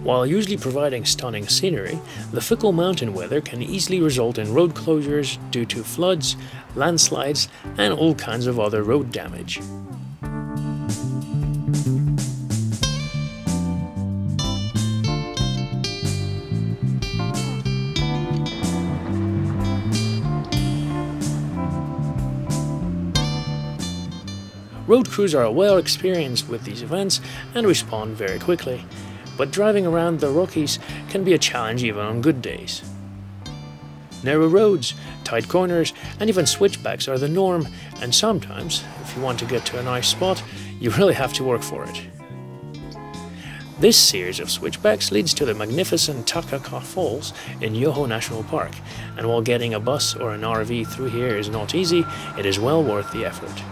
While usually providing stunning scenery, the fickle mountain weather can easily result in road closures due to floods, landslides, and all kinds of other road damage. Road crews are well experienced with these events and respond very quickly, but driving around the Rockies can be a challenge even on good days. Narrow roads, tight corners, and even switchbacks are the norm, and sometimes, if you want to get to a nice spot, you really have to work for it. This series of switchbacks leads to the magnificent Takakkaw Falls in Yoho National Park, and while getting a bus or an RV through here is not easy, it is well worth the effort.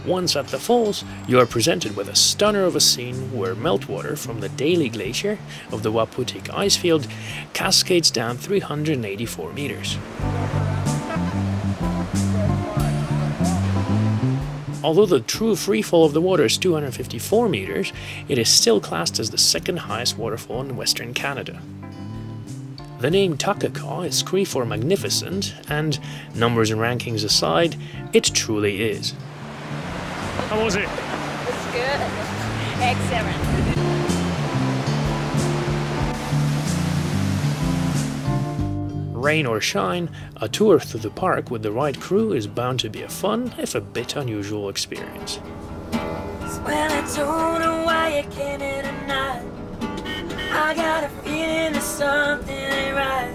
Once at the falls, you are presented with a stunner of a scene where meltwater from the Daly Glacier of the Waputtik icefield cascades down 384 meters. Although the true freefall of the water is 254 meters, it is still classed as the second highest waterfall in Western Canada. The name Takakkaw is Cree for magnificent, and, numbers and rankings aside, it truly is. How was it? It's good. Excellent. Rain or shine, a tour through the park with the right crew is bound to be a fun, if a bit unusual experience. Well, I don't know why you came here tonight. I got a feeling there's something ain't right.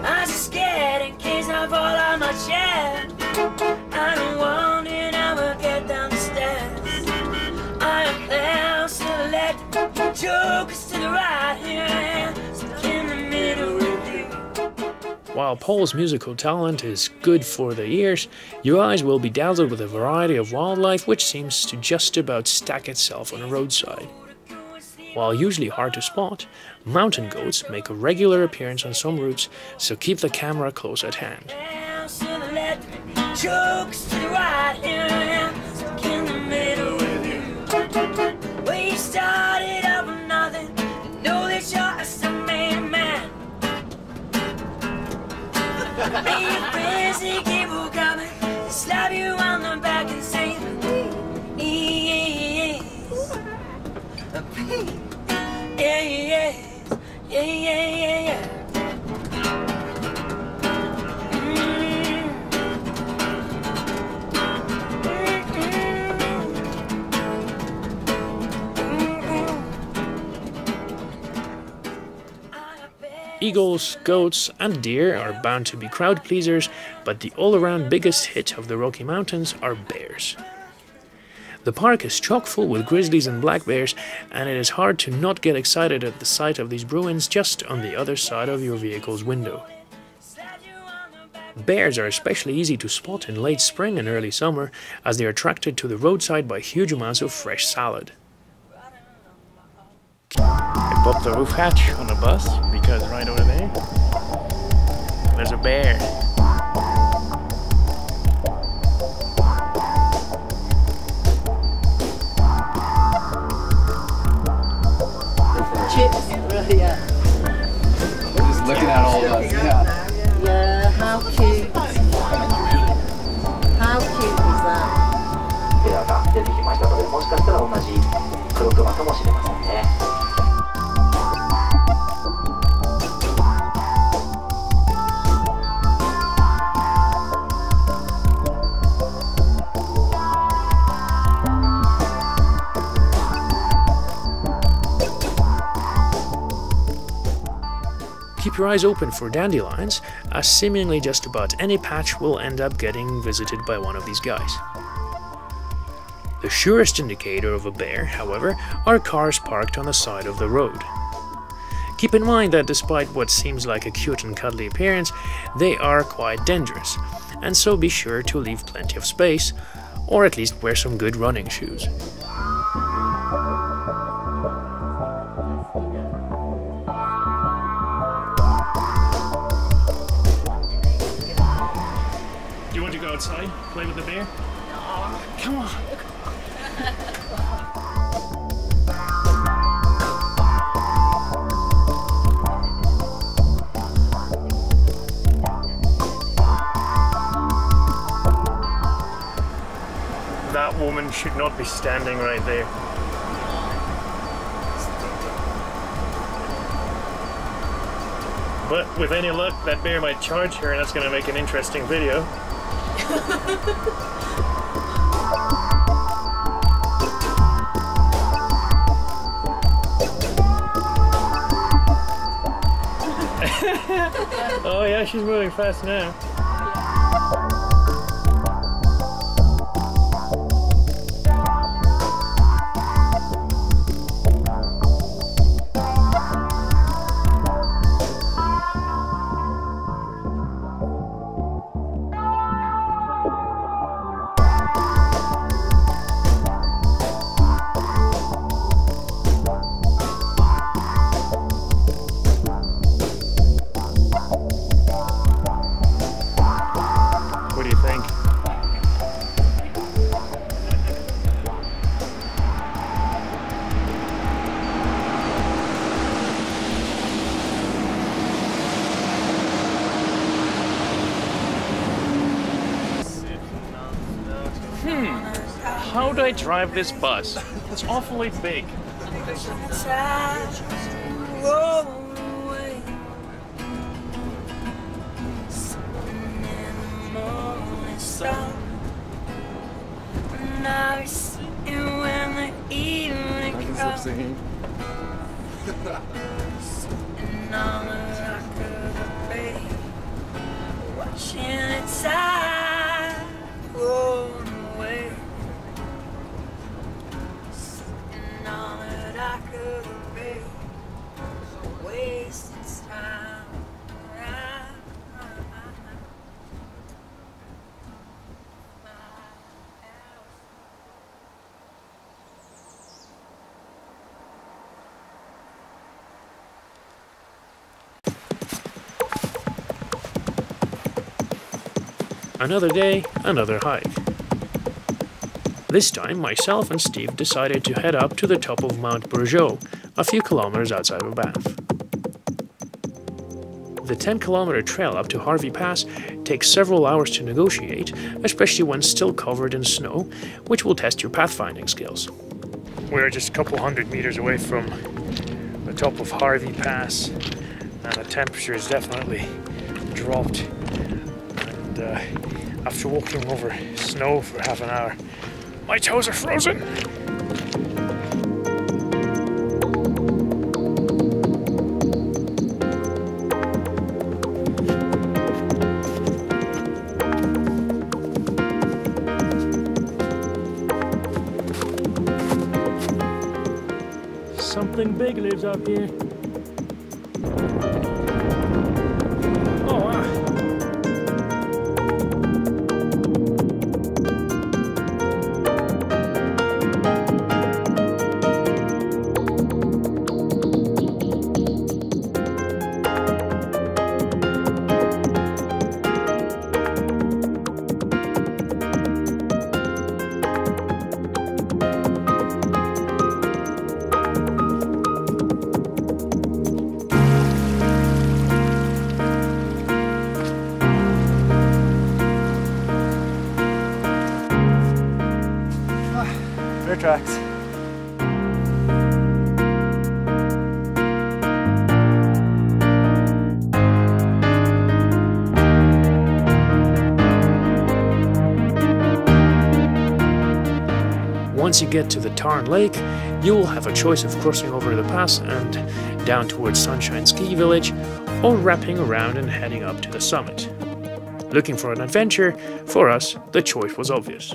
I'm just scared in case I fall out my chair. I don't want it, I will get down the stairs. I am there, select jokes to the right here, stuck in the middle with you. While Paul's musical talent is good for the ears, your eyes will be dazzled with a variety of wildlife which seems to just about stack itself on a roadside. While usually hard to spot, mountain goats make a regular appearance on some routes, so keep the camera close at hand. Jokes to the right here, stuck in the middle with you. We started out from nothing, you know that you're a some-made man. And your friends, they keep on coming, they slap you on the back and say, yeah. Eagles, goats, and deer are bound to be crowd pleasers, but the all-around biggest hit of the Rocky Mountains are bears. The park is chock full with grizzlies and black bears, and it is hard to not get excited at the sight of these bruins just on the other side of your vehicle's window. Bears are especially easy to spot in late spring and early summer, as they are attracted to the roadside by huge amounts of fresh salad. I popped the roof hatch on the bus because right over there, there's a bear. Chips, yeah. Just looking at all of us, yeah. Yeah, how cute. How cute is that? エラが出てきましたので、もしかしたら同じ黒クマかもしれませんね。Keep your eyes open for dandelions, as seemingly just about any patch will end up getting visited by one of these guys. The surest indicator of a bear, however, are cars parked on the side of the road. Keep in mind that despite what seems like a cute and cuddly appearance, they are quite dangerous, and so be sure to leave plenty of space, or at least wear some good running shoes. outside, play with the bear? No. Come on. That woman should not be standing right there. But with any luck, that bear might charge her, and that's going to make an interesting video. Oh yeah, she's moving fast now. What do you think? How do I drive this bus? It's awfully big. Singing. Another day, another hike. This time, myself and Steve decided to head up to the top of Mount Bourgeau, a few kilometers outside of Banff. The 10-kilometer trail up to Harvey Pass takes several hours to negotiate, especially when still covered in snow, which will test your pathfinding skills. We're just a couple hundred meters away from the top of Harvey Pass, and the temperature has definitely dropped. And after walking over snow for half an hour, my toes are frozen. Something big lives up here. Oh wow. Bear tracks. Once you get to the Tarn Lake, you will have a choice of crossing over the pass and down towards Sunshine Ski Village, or wrapping around and heading up to the summit. Looking for an adventure, for us, the choice was obvious.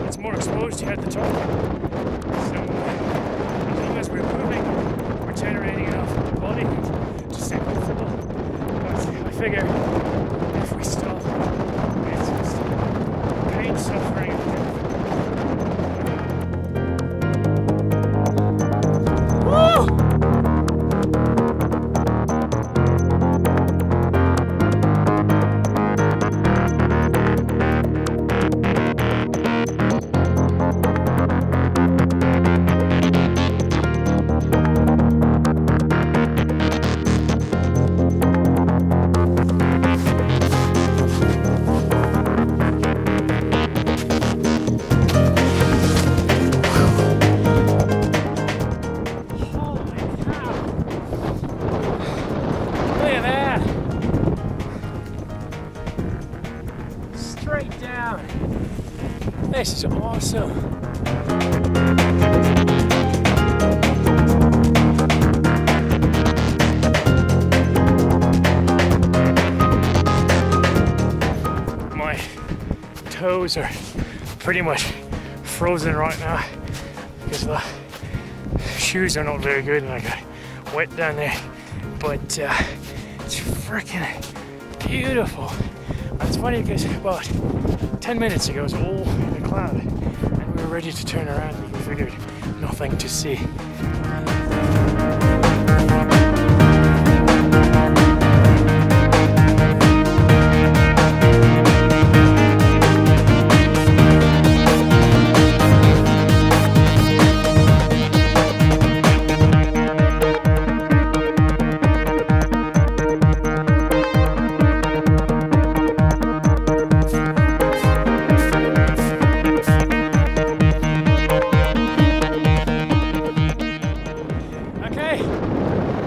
It's more exposed here at the top, so as long as we're moving, we're generating enough body heat to stay comfortable. But I figure if we stop, it's just pain, suffering, and death. Woo! This is awesome. My toes are pretty much frozen right now because the shoes are not very good and I got wet down there. But it's freaking beautiful. And it's funny because about 10 minutes ago it was all in a cloud and we were ready to turn around and we figured nothing to see.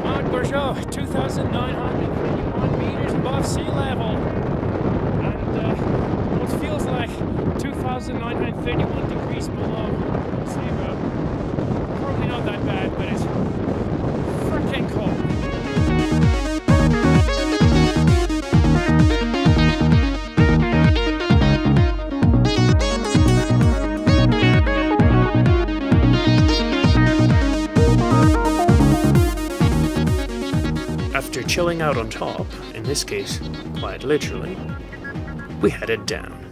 Mount Bourgeau, 2,931 meters above sea level, and what feels like 2,931 degrees below sea level. Probably not that bad, but it's freaking cold. After chilling out on top, in this case quite literally, we headed down.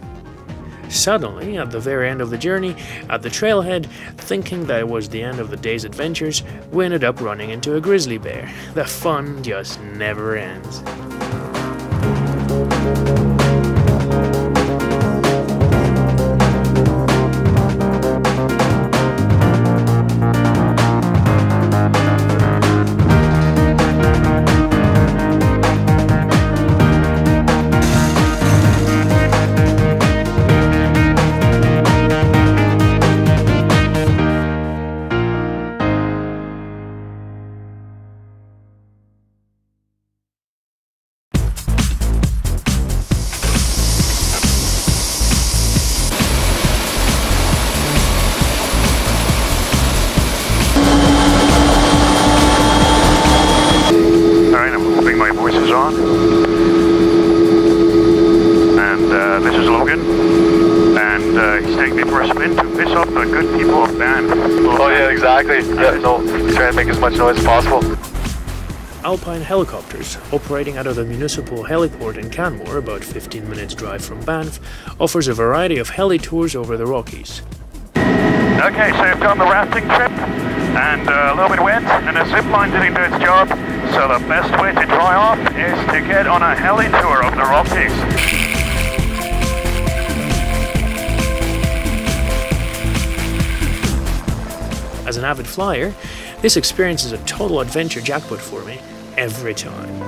Suddenly, at the very end of the journey, at the trailhead, thinking that it was the end of the day's adventures, we ended up running into a grizzly bear. The fun just never ends. Oh yeah, exactly. Yeah, no, try and make as much noise as possible. Alpine Helicopters, operating out of the municipal heliport in Canmore, about 15 minutes drive from Banff, offers a variety of heli tours over the Rockies. Okay, so you've done the rafting trip, and a little bit wet, and the zip line didn't do its job, so the best way to dry off is to get on a heli tour of the Rockies. As an avid flyer, this experience is a total adventure jackpot for me, every time.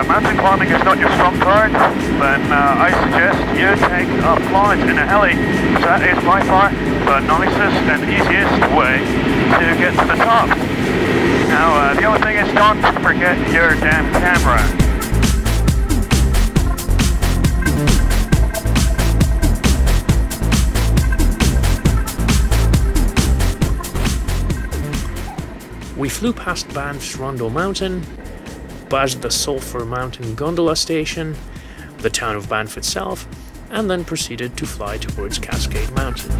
Mountain climbing is not your strong part, then I suggest you take a plunge in a heli. That is by far the nicest and easiest way to get to the top. Now, the other thing is don't forget your damn camera. We flew past Banff's Rundle Mountain, buzzed the Sulphur Mountain Gondola Station, the town of Banff itself, and then proceeded to fly towards Cascade Mountain.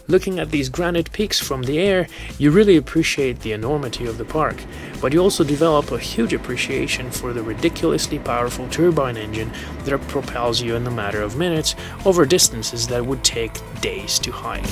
Looking at these granite peaks from the air, you really appreciate the enormity of the park, but you also develop a huge appreciation for the ridiculously powerful turbine engine that propels you in a matter of minutes over distances that would take days to hike.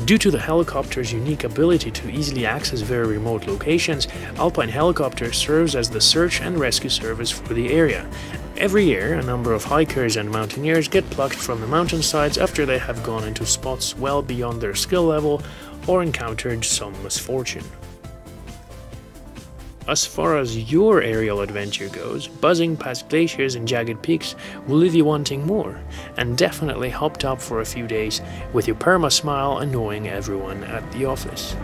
Due to the helicopter's unique ability to easily access very remote locations, Alpine Helicopters serves as the search and rescue service for the area. Every year, a number of hikers and mountaineers get plucked from the mountainsides after they have gone into spots well beyond their skill level or encountered some misfortune. As far as your aerial adventure goes, buzzing past glaciers and jagged peaks will leave you wanting more, and definitely hop top for a few days with your perma smile annoying everyone at the office.